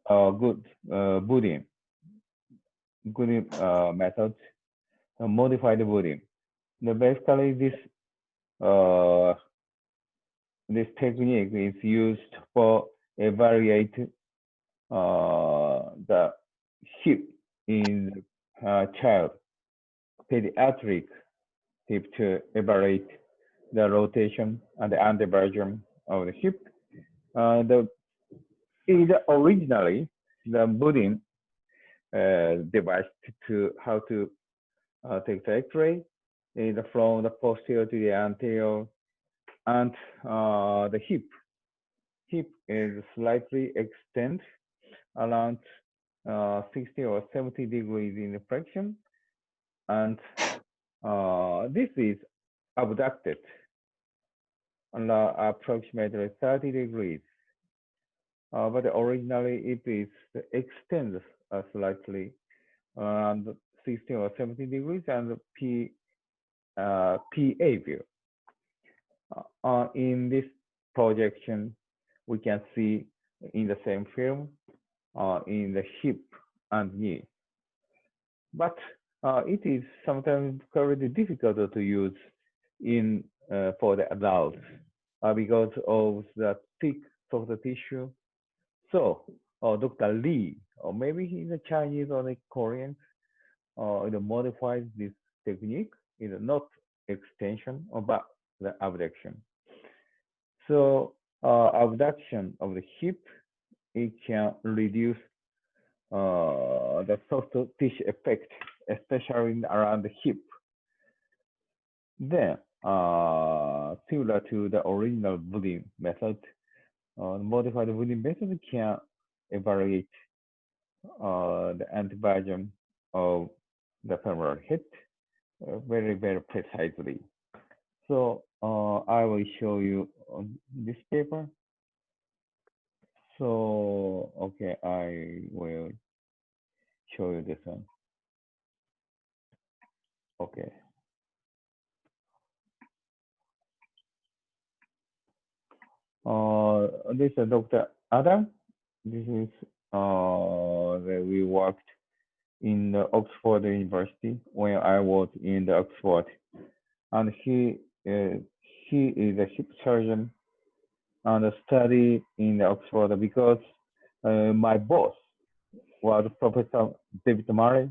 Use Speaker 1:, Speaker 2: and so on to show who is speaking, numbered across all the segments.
Speaker 1: good booting, good methods, modified booting. Basically, uh, this technique is used for evaluate the hip in child pediatric hip to evaluate the rotation and the anteversion of the hip. The is originally the booting device to how to take the X-ray is from the posterior to the anterior, and the hip is slightly extend around 60 or 70 degrees in flexion, and this is abducted on approximately 30 degrees. But originally it is extends slightly around 60 or 70 degrees, and PA view. In this projection, we can see in the same film in the hip and knee. But it is sometimes very difficult to use in for the adults because of the thick soft tissue. So Dr. Lee, or maybe he's a Chinese or a Korean, modifies this technique, not extension but the abduction. So abduction of the hip, it can reduce the soft tissue effect, especially around the hip. Then, similar to the original booting method, modified booting method can evaluate the anteversion of the femoral head very, very precisely. So I will show you on this paper. So, okay, I will show you this one. Okay. This is Dr. Adam. This is that we worked in the Oxford University when I was in the Oxford, and he is a hip surgeon and study in the Oxford because my boss was Professor David Murray,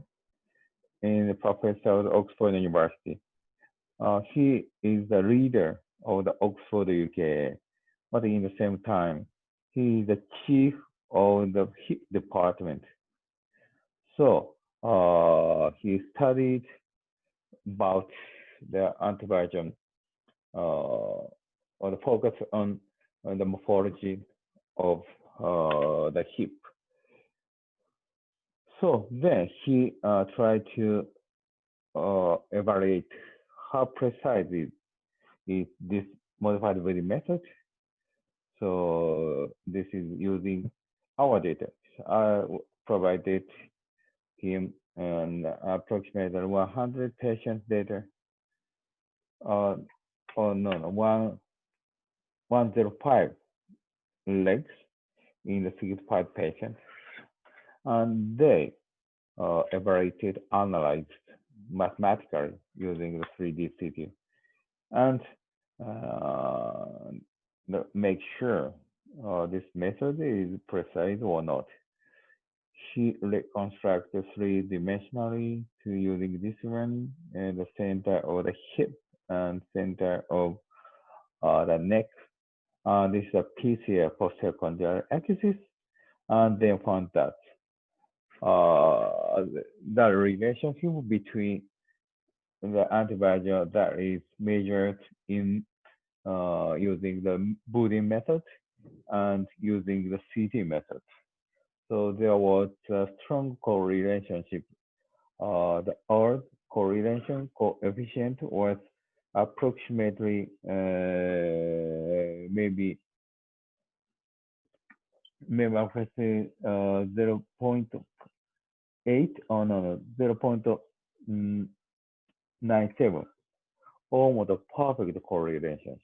Speaker 1: and the professor of Oxford University. He is the leader of the Oxford UK, but in the same time, he is the chief of the hip department. So he studied about the anteversion or the focus on the morphology of the hip. So then he tried to evaluate how precise is this modified booting method. So this is using our data. I provided him an approximately 100 patients data. Oh no, 105 legs in the 65 patients, and they evaluated, analyzed mathematically using the 3D CT, and make sure this method is precise or not. She reconstructed three-dimensionally to using this one and the center of the hip and center of the neck. This is a PCA, posterior condylar axis, and then found that the relationship between the anteversion that is measured in using the booting method and using the CT method. So there was a strong correlation. The odd correlation coefficient was approximately maybe 0.8 or no 0.97, almost a perfect correlation.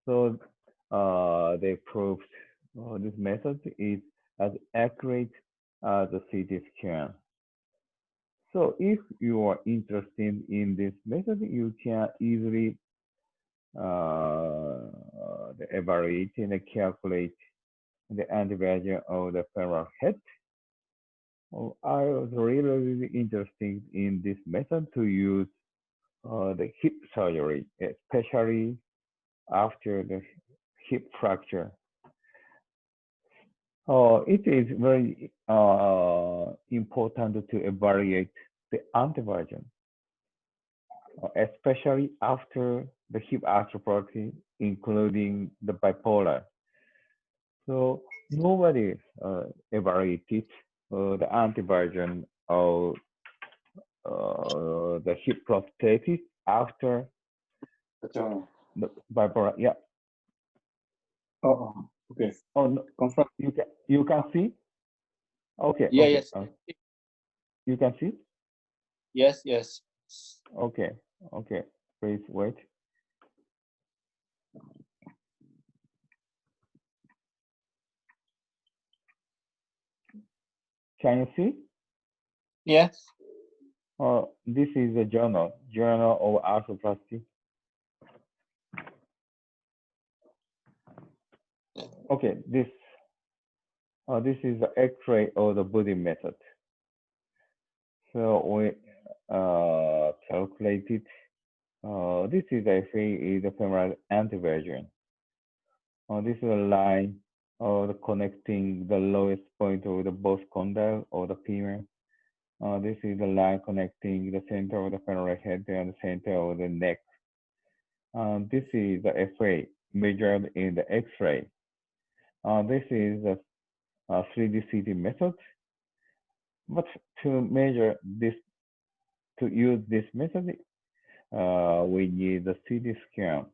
Speaker 1: So they proved this method is as accurate as a CT scan. So if you are interested in this method, you can easily evaluate and calculate the anti-value of the femoral head. I was really interested in this method to use the hip surgery, especially after the hip fracture. It is very important to evaluate the anteversion, especially after the hip arthroplasty, including the bipolar. So nobody evaluated the anteversion of the hip prosthesis after
Speaker 2: 그렇죠.
Speaker 1: the bipolar. Yeah.
Speaker 2: Okay.
Speaker 1: Oh, no.
Speaker 2: Confirm.
Speaker 1: You can see. Okay.
Speaker 2: Yeah,
Speaker 1: Okay.
Speaker 2: yes.
Speaker 1: You can see.
Speaker 2: Yes, yes.
Speaker 1: Okay. Okay. Please wait. Can you see?
Speaker 2: Yes.
Speaker 1: This is a journal of arthroplasty. Okay, this is the X-ray of the body method. So we calculated. This is actually the femoral anteversion. This is a line connecting the lowest point of the both condyle or the femur. This is the line connecting the center of the femoral head and the center of the neck. This is the FA measured in the X-ray. This is a 3D CT method. But to measure this, to use this method, we need the CT scan.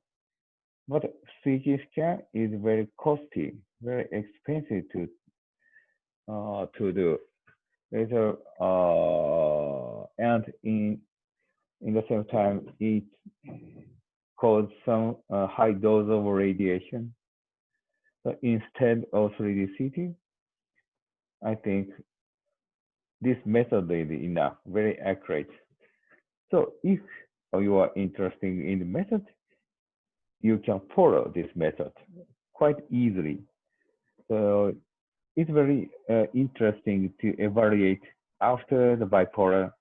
Speaker 1: But CT scan is very costly, very expensive to do. And in the same time, it causes some high dose of radiation. So instead of 3D CT, I think this method is enough, very accurate. So if you are interested in the method, you can follow this method quite easily. So it's very interesting to evaluate after the bipolar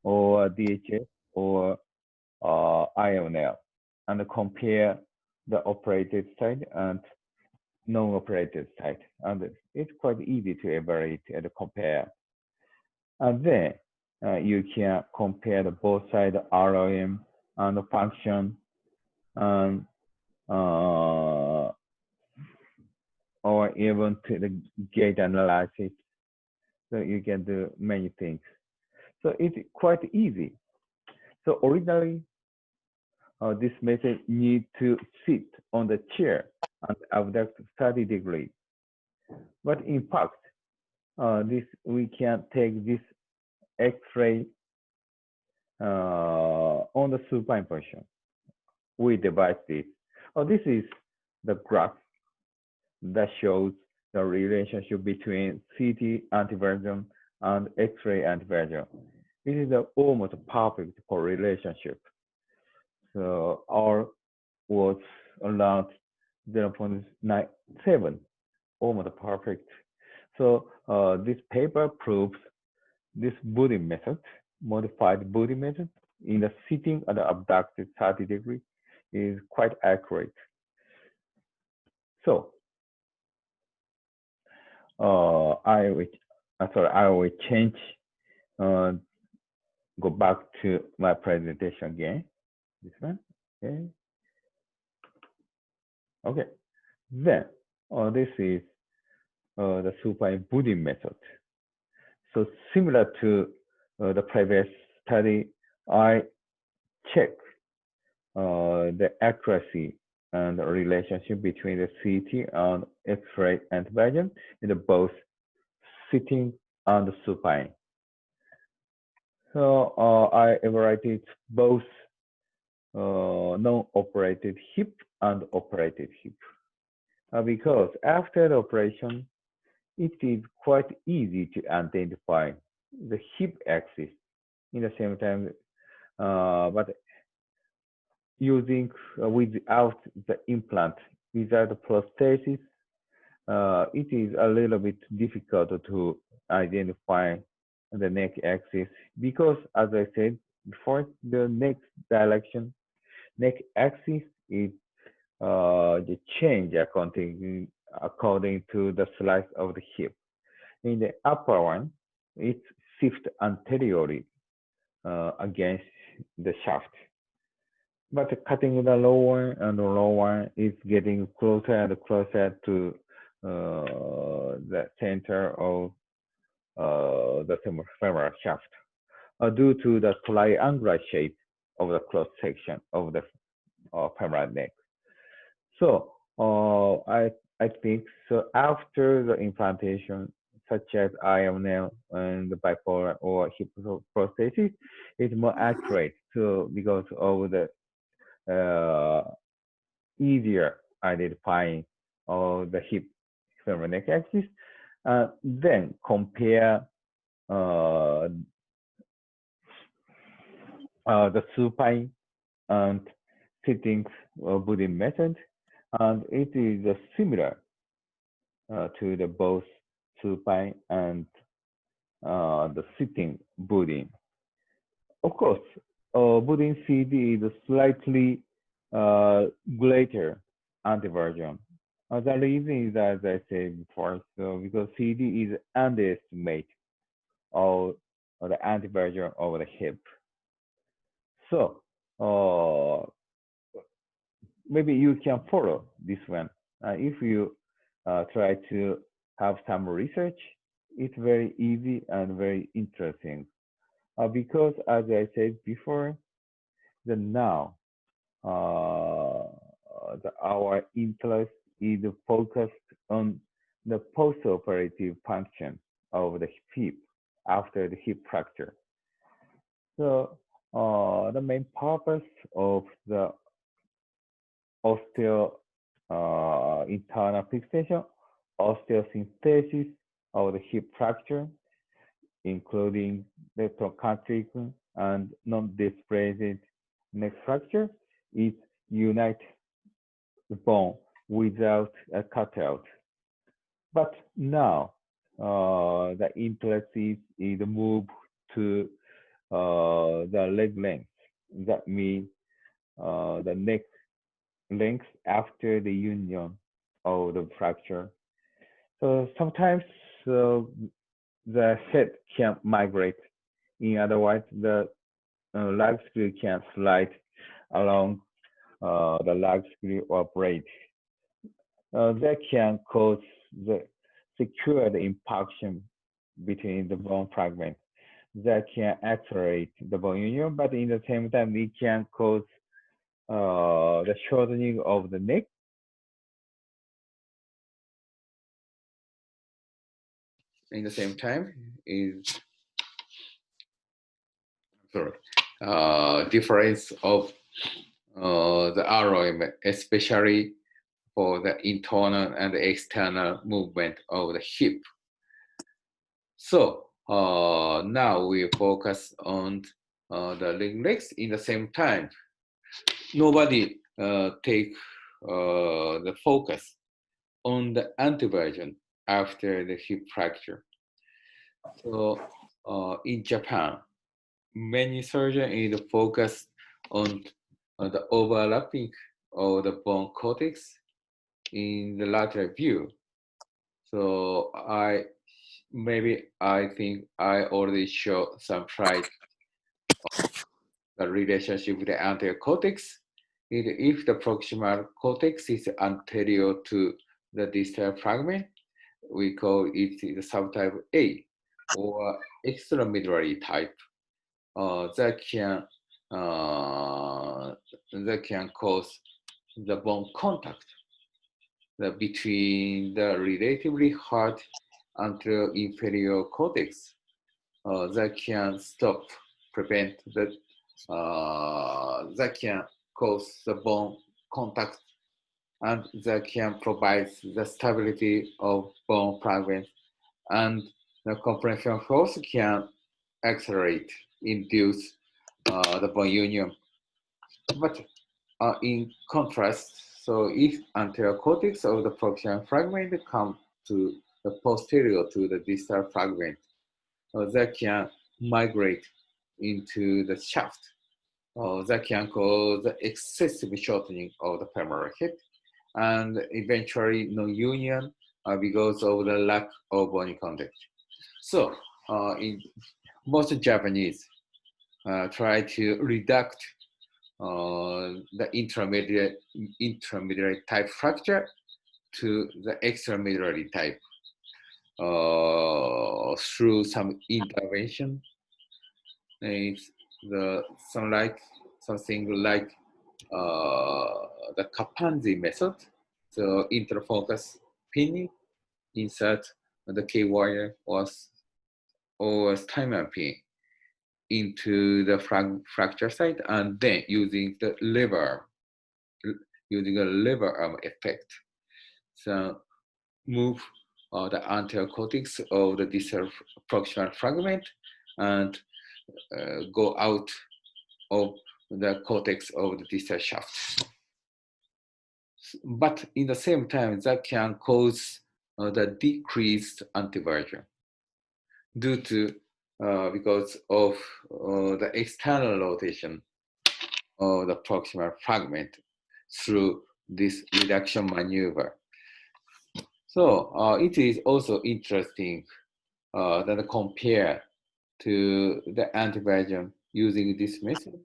Speaker 1: or DHS or IONL and compare the operated site and non-operated site. And it's quite easy to evaluate and compare. And then you can compare the both sides, ROM and the function, and or even to the gate analysis. So you can do many things. So it's quite easy. So originally, this method need to sit on the chair and abduct 30 degrees. But in fact, this we can take this X-ray on the supine position. We devise this. This is the graph that shows the relationship between CT antiversion and X-ray antiversion. It is the almost perfect correlationship. So R was around 0.97, almost perfect. So this paper proves this body method, modified body method, in the sitting at the abducted 30 degree is quite accurate. So I will change, go back to my presentation again. This one, okay. Okay, then this is the supine body method. So similar to the previous study, I check the accuracy and the relationship between the CT and X-ray antiversion in the both sitting and the supine. So I evaluated both non-operated hip and operated hip because after the operation, it is quite easy to identify the hip axis in the same time, but using without the implant, without the prosthesis, it is a little bit difficult to identify the neck axis because, as I said before, the neck direction, neck axis is the change according to the slice of the hip. In the upper one, it shifts anteriorly against the shaft. But cutting the lower and the lower is getting closer and closer to the center of the femoral shaft due to the triangular shape of the cross section of the femoral neck. So I think so after the implantation, such as IML and the bipolar or hip prosthesis, it's more accurate. So because of the uh, easier identifying of the hip femoral neck axis, then compare uh, the supine and sitting Budding method, and it is similar to the both supine and the sitting Budding. Of course, Budding CD is a slightly greater antiversion. The reason is, as I said before, so because CD is underestimate of the antiversion of the hip. So maybe you can follow this one. If you try to have some research, it's very easy and very interesting. Because as I said before, the now our interest is focused on the postoperative function of the hip after the hip fracture. So the main purpose of the osteo internal fixation, osteosynthesis of the hip fracture, including the trochanteric and non-displaced neck fracture, is unite the bone without a cutout. But now the interest is move to the leg length. That means the neck length after the union of the fracture. So sometimes the head can migrate. In other words, the lag screw can slide along the lag screw or braid. That can cause the secure the impaction between the bone fragments. That can accelerate the bone union, but in the same time, it can cause the shortening of the neck. In the same time, is sorry, difference of the ROM, especially for the internal and external movement of the hip. So now we focus on the leg legs in the same time. Nobody take the focus on the anteversion after the hip fracture. So in Japan, many surgeons is focused on the overlapping of the bone cortex in the lateral view. So I think I already showed some slide the relationship with the anterior cortex. If the proximal cortex is anterior to the distal fragment, we call it the subtype A or extramedullary type. That can cause the bone contact between the relatively hard anterior inferior cortex. That can prevent that can cause the bone contact, and that can provide the stability of bone fragments
Speaker 3: and the compression force can accelerate, induce the bone union. But in contrast, so if anterior cortex of the proximal fragment come to the posterior to the distal fragment, that can migrate into the shaft. That can cause excessive shortening of the femoral head and eventually no union because of the lack of bony contact. So in most Japanese try to reduce the intermediate type fracture to the extramedullary type through some intervention. It's something like the Kapanzi method. So interfocus pinning, insert the K wire or timer pin into the fracture site, and then using a lever arm effect. So move the anterior cortex of the distal proximal fragment and go out of the cortex of the distal shaft. But in the same time, that can cause the decreased antiversion due to because of the external rotation of the proximal fragment through this reduction maneuver. So it is also interesting that compare to the antiversion using this method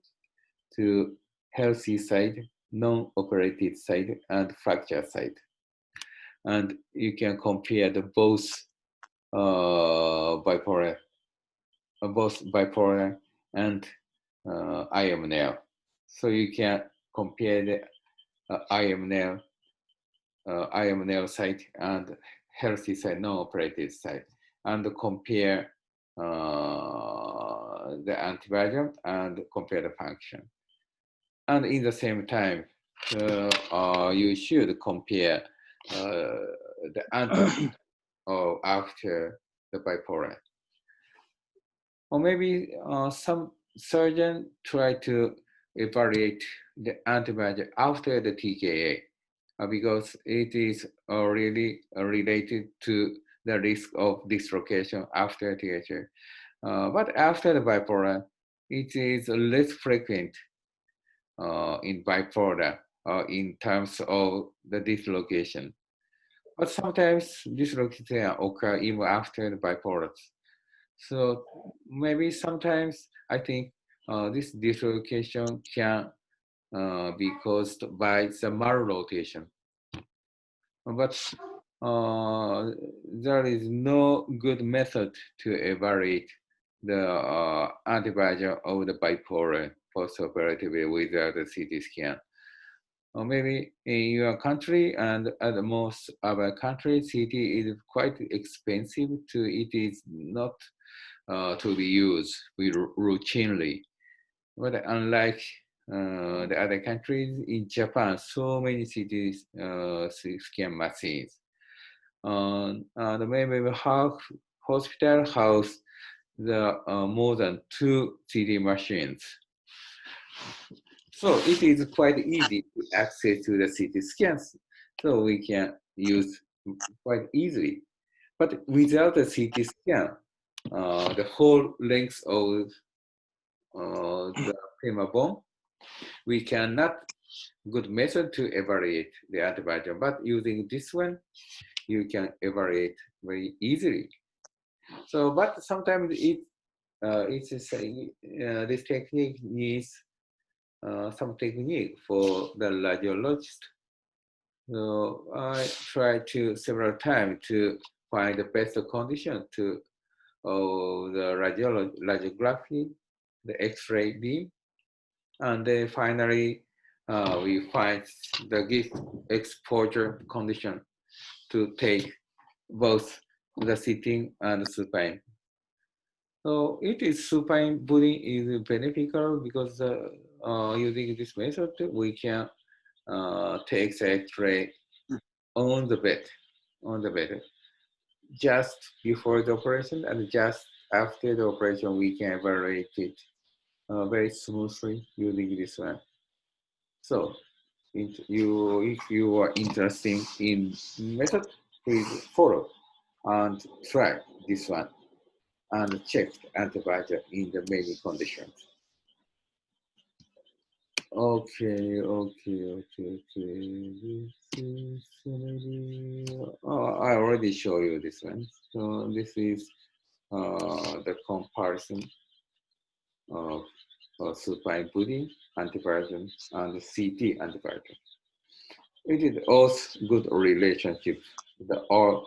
Speaker 3: to healthy side, non-operated side, and fracture side. And you can compare the both bipolar and IMNL. So you can compare the IMNL site and healthy side, non-operated side, and compare the antiviral and compare the function. And in the same time, you should compare the antiviral after the bipolar. Or maybe some surgeon try to evaluate the antibiotic after the TKA because it is really related to the risk of dislocation after TKA. But after the bipolar, it is less frequent in bipolar in terms of the dislocation. But sometimes dislocation occur even after the bipolar. So maybe sometimes I think this dislocation can be caused by the malrotation. But there is no good method to evaluate the antiviral of the bipolar postoperatively without the CT scan. Or maybe in your country and at most other countries, CT is quite expensive it is not to be used routinely. But unlike the other countries, in Japan, so many CT scan machines. And maybe hospital house the more than 2 CT machines. So it is quite easy to access to the CT scans. So we can use quite easily. But without the CT scan, the whole length of the femur bone, we cannot good method to evaluate the antibiotic. But using this one, you can evaluate very easily. So, but sometimes this technique needs some technique for the radiologist. So I tried to several times to find the best condition to the radiography, the X-ray beam, and then finally we find the gift exposure condition to take both the sitting and supine. So it is supine body is beneficial because using this method we can take the X-ray on the bed. just before the operation and just after the operation, we can evaluate it very smoothly using this one. So if you are interested in method, please follow and try this one and check antibiotic in the many conditions. Okay. This is maybe, I already show you this one. So this is the comparison of supine pudding antibiotic and CT antibiotic. It is also good relationship. The R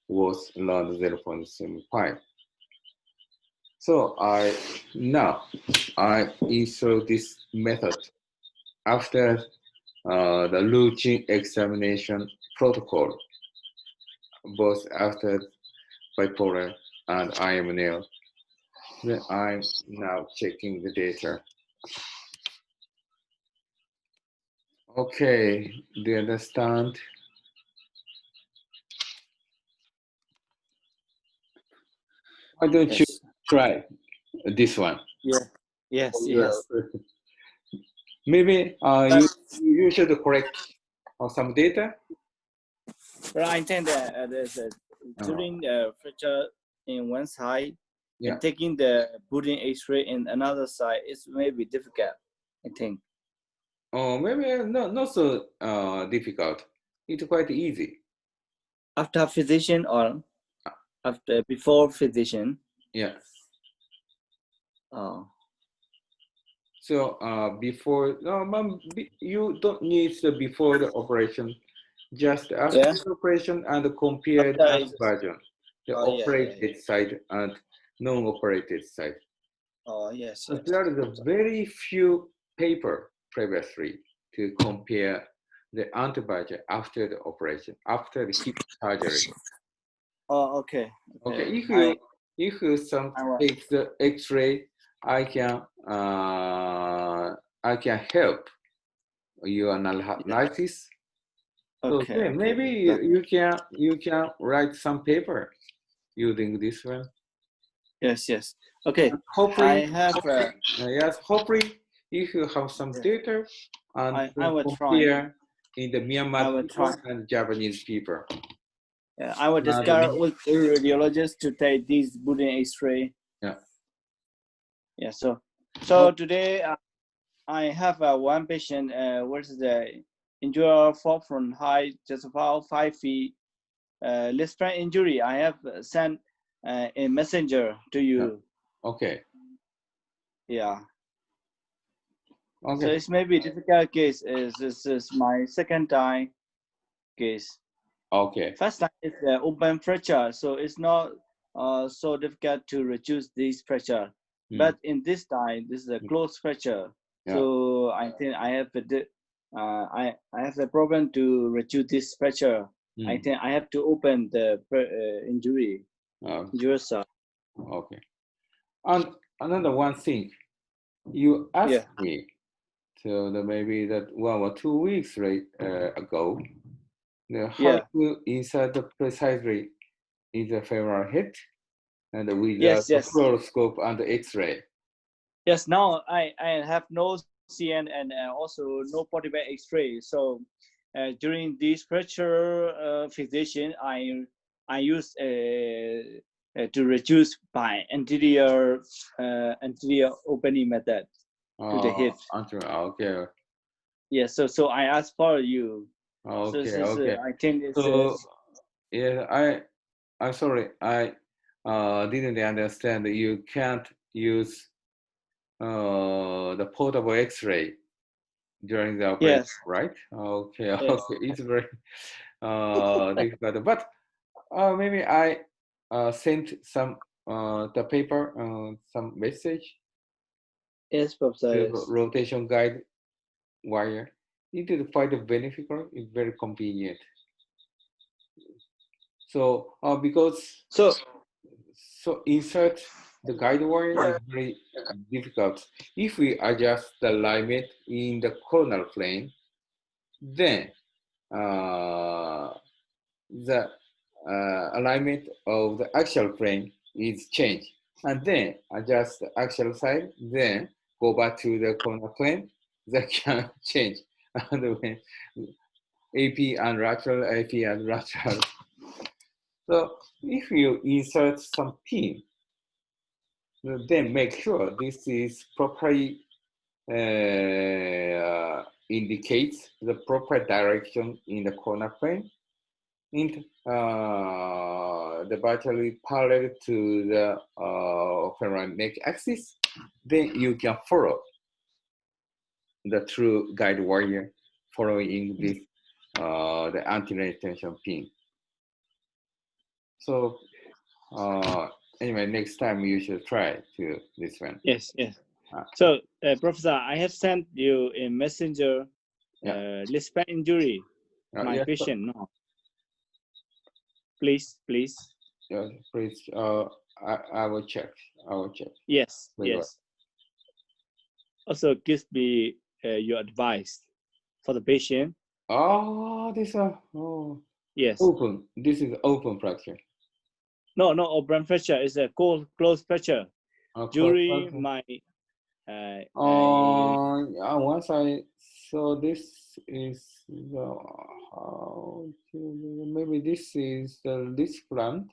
Speaker 3: was around 0.75. So now I install this method after the routine examination protocol, both after bipolar and IMNL. Then I'm now checking the data. Okay, do you understand? Why don't you
Speaker 2: Yes.
Speaker 3: try this one?
Speaker 2: Yeah. Yes. Yes.
Speaker 3: Maybe you should correct some data.
Speaker 2: But I think that there's during the fracture in one side
Speaker 3: Yeah.
Speaker 2: and taking the pudding X-ray in another side is maybe difficult. I think.
Speaker 3: Oh, maybe not so difficult. It's quite easy.
Speaker 2: After physician or after before physician.
Speaker 3: Yeah.
Speaker 2: Oh.
Speaker 3: So before, you don't need the before the operation, just after the operation and compare the version, the operated side and non-operated side.
Speaker 2: Oh yes.
Speaker 3: So there is a very few paper previously to compare the antibiotic after the operation, after the hip surgery.
Speaker 2: Oh, okay.
Speaker 3: Okay, if you take the X-ray, I can help your analysis.
Speaker 2: Okay.
Speaker 3: So maybe you can write some paper using this one.
Speaker 2: Yes. Okay.
Speaker 3: Hopefully,
Speaker 2: I have.
Speaker 3: hopefully, if you have some data and
Speaker 2: I will
Speaker 3: compare in the Myanmar people and Japanese people.
Speaker 2: Yeah, I will discuss with the radiologist to take this pudding X-ray.
Speaker 3: Yeah.
Speaker 2: Yeah. So today I have one patient. What is the injury fall from height just about 5 feet. Left sprain injury. I have sent a messenger to you.
Speaker 3: Yeah. Okay.
Speaker 2: Yeah.
Speaker 3: Okay.
Speaker 2: So it's maybe a difficult case. This is my second time case.
Speaker 3: Okay.
Speaker 2: First time is the open fracture, so it's not so difficult to reduce this pressure. But in this time, this is a closed fracture. Yeah. So I think I have I have the problem to reduce this pressure. I think I have to open the injury. Injury side.
Speaker 3: Okay. And another one thing, you asked me, so maybe that 1 or 2 weeks ago, how to insert the precisely in the femoral head and with the fluoroscope and the X-ray.
Speaker 2: Yes, now I have no CN and also no portable X-ray. So during this pressure physician, I use to reduce by anterior opening method to the hip.
Speaker 3: Okay.
Speaker 2: Yeah. So I asked for you.
Speaker 3: Okay.
Speaker 2: So
Speaker 3: Okay.
Speaker 2: I think it's.
Speaker 3: So yeah, I'm sorry. I didn't understand that you can't use the portable X-ray during the operation, right? Okay. Okay. It's very difficult, but maybe I sent some the paper, some message.
Speaker 2: Yes, Professor.
Speaker 3: The rotation guide wire. It is quite beneficial. It's very convenient. So because so insert the guide wire is very difficult. If we adjust the alignment in the coronal plane, then the alignment of the axial plane is changed. And then adjust the axial side, then go back to the corner plane, that can change. And when AP and lateral, AP and lateral. So if you insert some pin, then make sure this is properly indicates the proper direction in the corner plane, in the vertically parallel to the femoral neck axis. Then you can follow the true guide wire following this the anti-retention pin. So anyway, next time you should try to this one.
Speaker 2: Yes, yes. So, Professor, I have sent you a messenger list injury. My
Speaker 3: yes,
Speaker 2: patient now. Please.
Speaker 3: Yes, please. I will check. I will check.
Speaker 2: Yes,
Speaker 3: Very well.
Speaker 2: yes. Also, give me your advice for the patient.
Speaker 3: Oh, this
Speaker 2: Yes.
Speaker 3: open. This is open fracture.
Speaker 2: No, open fracture is a closed fracture. During my
Speaker 3: once I so this is the maybe this is the disc plant.